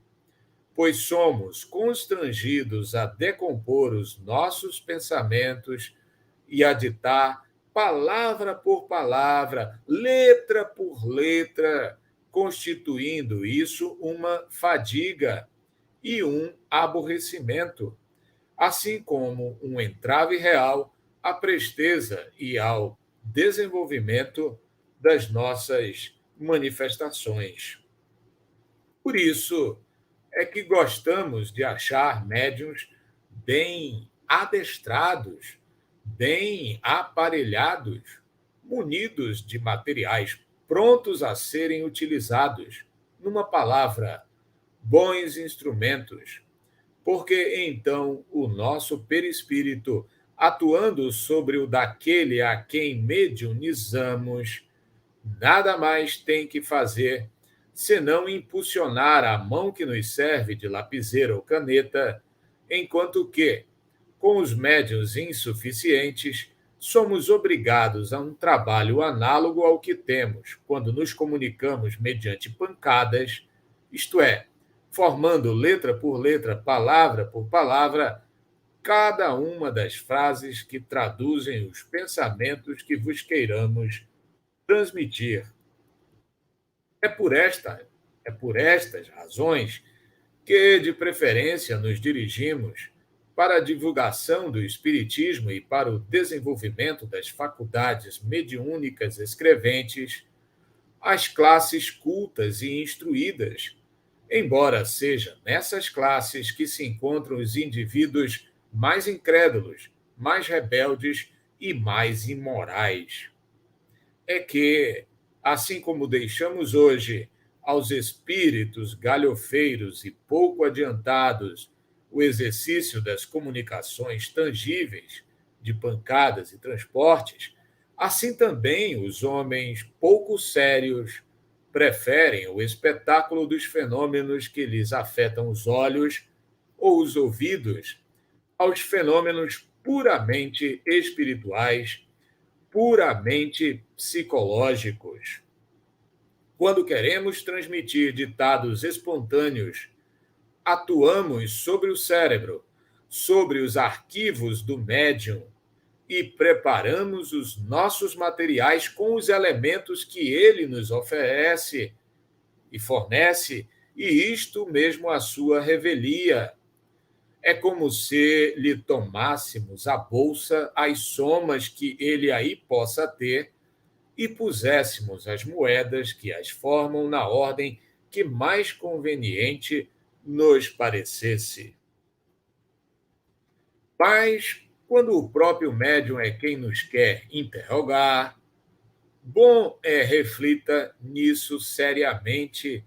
pois somos constrangidos a decompor os nossos pensamentos e a ditar palavra por palavra, letra por letra, constituindo isso uma fadiga e um aborrecimento, assim como um entrave real à presteza e ao desenvolvimento das nossas manifestações. Por isso é que gostamos de achar médiuns bem adestrados, bem aparelhados, munidos de materiais prontos a serem utilizados. Numa palavra, bons instrumentos, porque então o nosso perispírito, atuando sobre o daquele a quem mediunizamos, nada mais tem que fazer senão impulsionar a mão que nos serve de lapiseira ou caneta, enquanto que, com os médiuns insuficientes, somos obrigados a um trabalho análogo ao que temos quando nos comunicamos mediante pancadas, isto é, formando letra por letra, palavra por palavra, cada uma das frases que traduzem os pensamentos que vos queiramos transmitir. É por estas razões que, de preferência, nos dirigimos para a divulgação do Espiritismo e para o desenvolvimento das faculdades mediúnicas escreventes, às classes cultas e instruídas, embora seja nessas classes que se encontram os indivíduos mais incrédulos, mais rebeldes e mais imorais. É que, assim como deixamos hoje aos espíritos galhofeiros e pouco adiantados o exercício das comunicações tangíveis, de pancadas e transportes, assim também os homens pouco sérios preferem o espetáculo dos fenômenos que lhes afetam os olhos ou os ouvidos aos fenômenos puramente espirituais, puramente psicológicos. Quando queremos transmitir ditados espontâneos, atuamos sobre o cérebro, sobre os arquivos do médium e preparamos os nossos materiais com os elementos que ele nos oferece e fornece, e isto mesmo a sua revelia. É como se lhe tomássemos à bolsa as somas que ele aí possa ter e puséssemos as moedas que as formam na ordem que mais conveniente nos parecesse. Mas, quando o próprio médium é quem nos quer interrogar, bom é reflita nisso seriamente,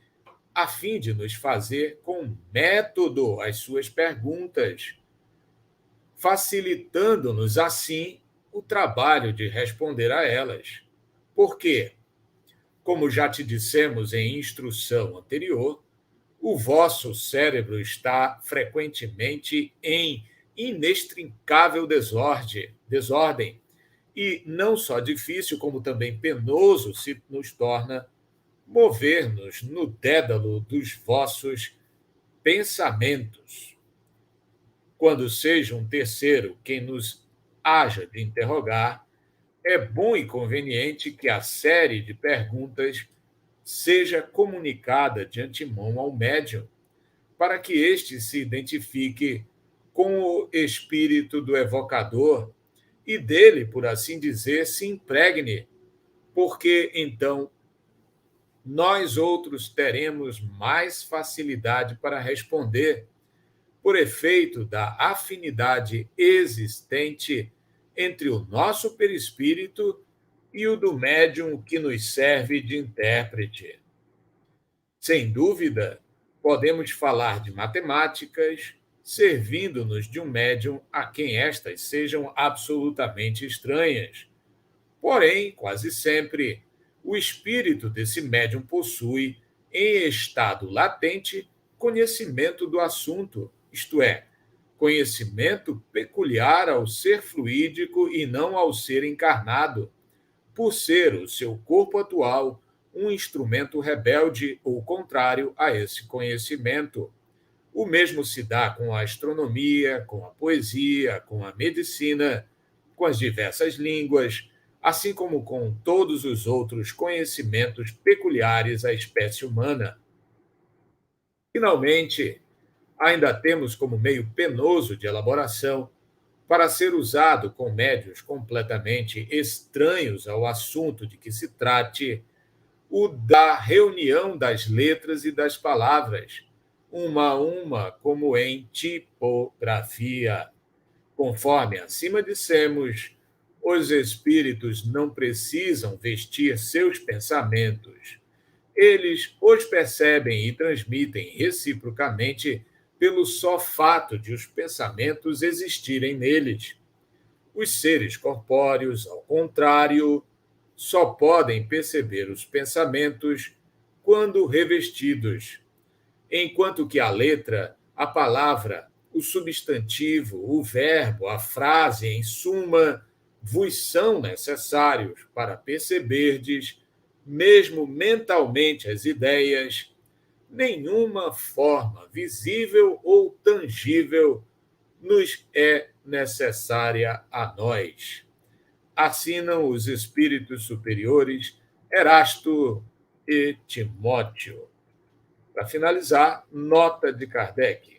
a fim de nos fazer com método as suas perguntas, facilitando-nos assim o trabalho de responder a elas. Porque, como já te dissemos em instrução anterior, o vosso cérebro está frequentemente em inextricável desordem, e não só difícil, como também penoso se nos torna mover-nos no dédalo dos vossos pensamentos. Quando seja um terceiro quem nos haja de interrogar, é bom e conveniente que a série de perguntas seja comunicada de antemão ao médium, para que este se identifique com o espírito do evocador e dele, por assim dizer, se impregne, porque então nós outros teremos mais facilidade para responder, por efeito da afinidade existente entre o nosso perispírito e o do médium que nos serve de intérprete. Sem dúvida, podemos falar de matemáticas, servindo-nos de um médium a quem estas sejam absolutamente estranhas. Porém, quase sempre, o espírito desse médium possui, em estado latente, conhecimento do assunto, isto é, conhecimento peculiar ao ser fluídico e não ao ser encarnado, por ser o seu corpo atual um instrumento rebelde ou contrário a esse conhecimento. O mesmo se dá com a astronomia, com a poesia, com a medicina, com as diversas línguas, assim como com todos os outros conhecimentos peculiares à espécie humana. Finalmente, ainda temos como meio penoso de elaboração, para ser usado com médiuns completamente estranhos ao assunto de que se trate, o da reunião das letras e das palavras, uma a uma, como em tipografia. Conforme acima dissemos, os espíritos não precisam vestir seus pensamentos. Eles os percebem e transmitem reciprocamente pelo só fato de os pensamentos existirem neles. Os seres corpóreos, ao contrário, só podem perceber os pensamentos quando revestidos, enquanto que a letra, a palavra, o substantivo, o verbo, a frase, em suma, vos são necessários para perceberdes, mesmo mentalmente, as ideias. Nenhuma forma visível ou tangível nos é necessária a nós. Assinam os espíritos superiores Erasto e Timóteo. Para finalizar, nota de Kardec.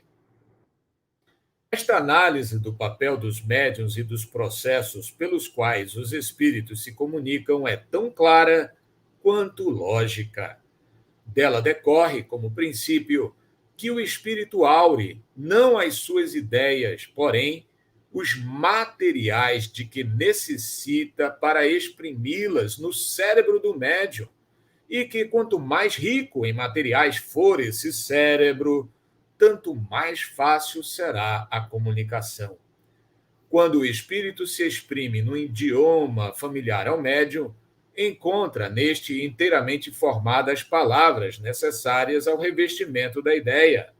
Esta análise do papel dos médiuns e dos processos pelos quais os espíritos se comunicam é tão clara quanto lógica. Dela decorre, como princípio, que o espírito aure não as suas ideias, porém, os materiais de que necessita para exprimi-las no cérebro do médium, e que quanto mais rico em materiais for esse cérebro, tanto mais fácil será a comunicação. Quando o espírito se exprime no idioma familiar ao médium, encontra neste inteiramente formadas palavras necessárias ao revestimento da ideia.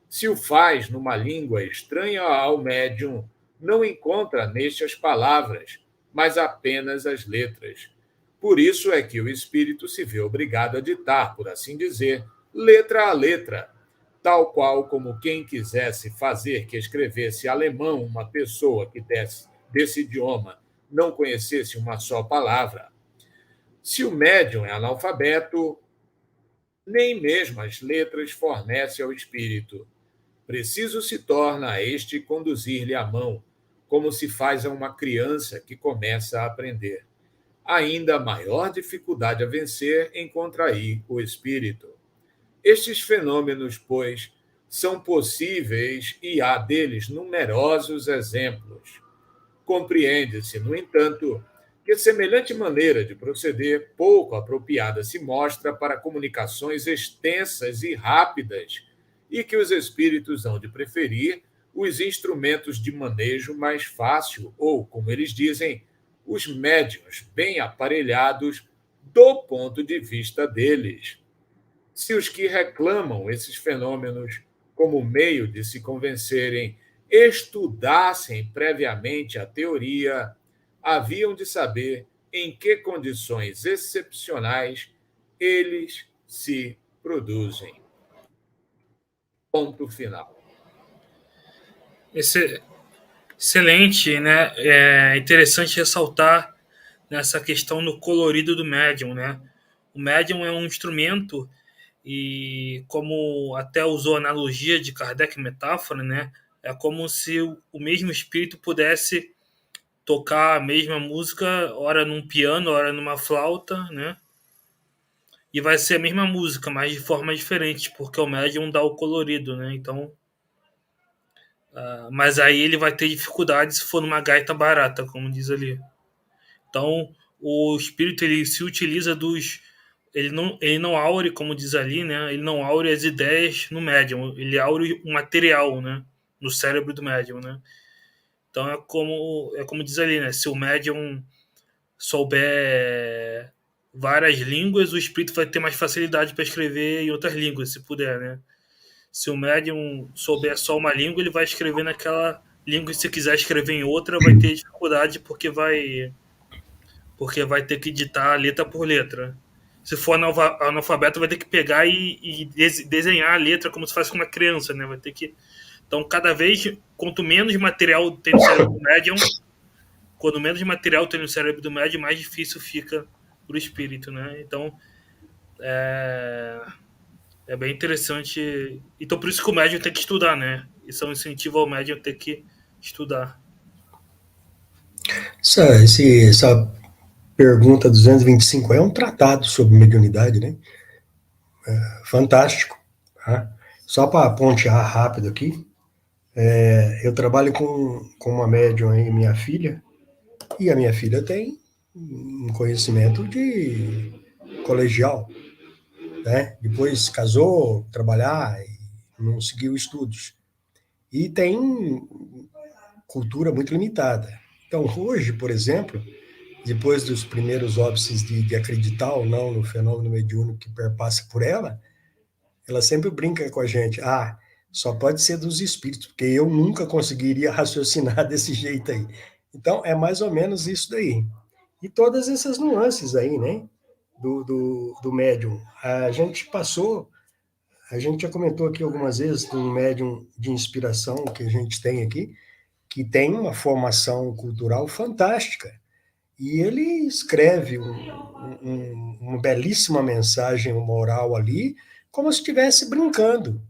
Se o faz numa língua estranha ao médium, não encontra neste as palavras, mas apenas as letras. Por isso é que o espírito se vê obrigado a ditar, por assim dizer, letra a letra, tal qual como quem quisesse fazer que escrevesse alemão uma pessoa que desse idioma não conhecesse uma só palavra. Se o médium é analfabeto, nem mesmo as letras fornece ao espírito. Preciso se torna a este conduzir-lhe a mão, como se faz a uma criança que começa a aprender. Ainda maior dificuldade a vencer encontra aí o espírito. Estes fenômenos, pois, são possíveis e há deles numerosos exemplos. Compreende-se, no entanto, que semelhante maneira de proceder pouco apropriada se mostra para comunicações extensas e rápidas, e que os espíritos hão de preferir os instrumentos de manejo mais fácil, ou, como eles dizem, os médiuns bem aparelhados do ponto de vista deles. Se os que reclamam esses fenômenos como meio de se convencerem estudassem previamente a teoria, haviam de saber em que condições excepcionais eles se produzem. Ponto final. Excelente, né? É interessante ressaltar nessa questão no colorido do médium, né? O médium é um instrumento e, como até usou a analogia de Kardec, metáfora, né? É como se o mesmo espírito pudesse tocar a mesma música, ora num piano, ora numa flauta, né? e vai ser a mesma música, mas de forma diferente, porque o médium dá o colorido, né? Então, mas aí ele vai ter dificuldade se for numa gaita barata, como diz ali. Então, o espírito ele se utiliza dos ele não aure, como diz ali, né? Ele não aure as ideias no médium, ele aure o material, né? No cérebro do médium, né? Então é como diz ali, né? Se o médium souber várias línguas, o espírito vai ter mais facilidade para escrever em outras línguas, se puder, né? Se o médium souber só uma língua, ele vai escrever naquela língua, e se quiser escrever em outra, vai ter dificuldade porque vai ter que ditar letra por letra. Se for analfabeto, vai ter que pegar e desenhar a letra como se fosse com uma criança, né? Vai ter que. Então, cada vez, quanto menos material tem no cérebro do médium, quanto menos material tem no cérebro do médium, mais difícil fica para o espírito, né? Então, é bem interessante. Então, por isso que o médium tem que estudar, né? Isso é um incentivo ao médium ter que estudar. Essa pergunta 225 é um tratado sobre mediunidade, né? Fantástico. Tá? Só para pontear rápido aqui, eu trabalho com uma médium aí, minha filha, e a minha filha tem um conhecimento de colegial, né? Depois casou, trabalhar e não seguiu estudos. E tem cultura muito limitada. Então, hoje, por exemplo, depois dos primeiros óbices de acreditar ou não no fenômeno mediúnico que perpassa por ela sempre brinca com a gente. Ah, só pode ser dos espíritos, porque eu nunca conseguiria raciocinar desse jeito aí. Então, é mais ou menos isso daí. E todas essas nuances aí, né? Do médium. A gente já comentou aqui algumas vezes de um médium de inspiração que a gente tem aqui, que tem uma formação cultural fantástica. E ele escreve uma belíssima mensagem moral ali, como se estivesse brincando.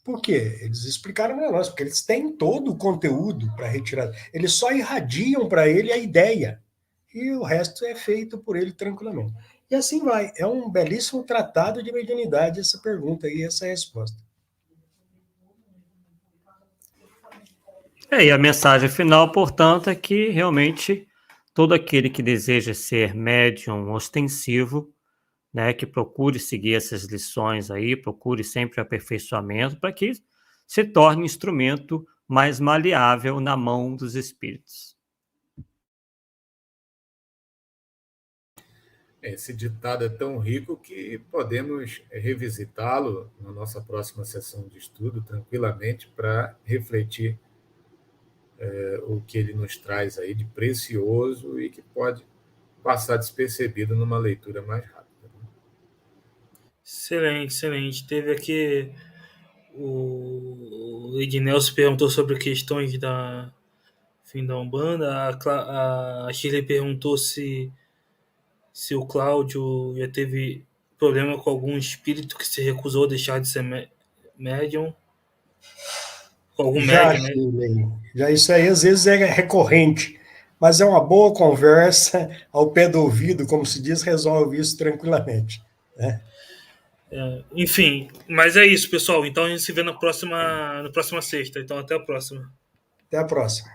Por quê? Eles explicaram para nós, porque eles têm todo o conteúdo para retirar. Eles só irradiam para ele a ideia. E o resto é feito por ele tranquilamente. E assim vai. É um belíssimo tratado de mediunidade essa pergunta e essa resposta. E a mensagem final, portanto, é que realmente todo aquele que deseja ser médium ostensivo, né, que procure seguir essas lições aí, procure sempre aperfeiçoamento para que se torne um instrumento mais maleável na mão dos espíritos. Esse ditado é tão rico que podemos revisitá-lo na nossa próxima sessão de estudo tranquilamente para refletir o que ele nos traz aí de precioso e que pode passar despercebido numa leitura mais rápida. Excelente, excelente. Teve aqui o Ednelson perguntou sobre questões da fim da Umbanda. A Shirley perguntou se o Cláudio já teve problema com algum espírito que se recusou a deixar de ser médium. Com algum médium, né? Já isso aí às vezes é recorrente, mas é uma boa conversa ao pé do ouvido, como se diz, resolve isso tranquilamente. Né? Enfim, mas é isso, pessoal. Então a gente se vê na próxima sexta. Então até a próxima. Até a próxima.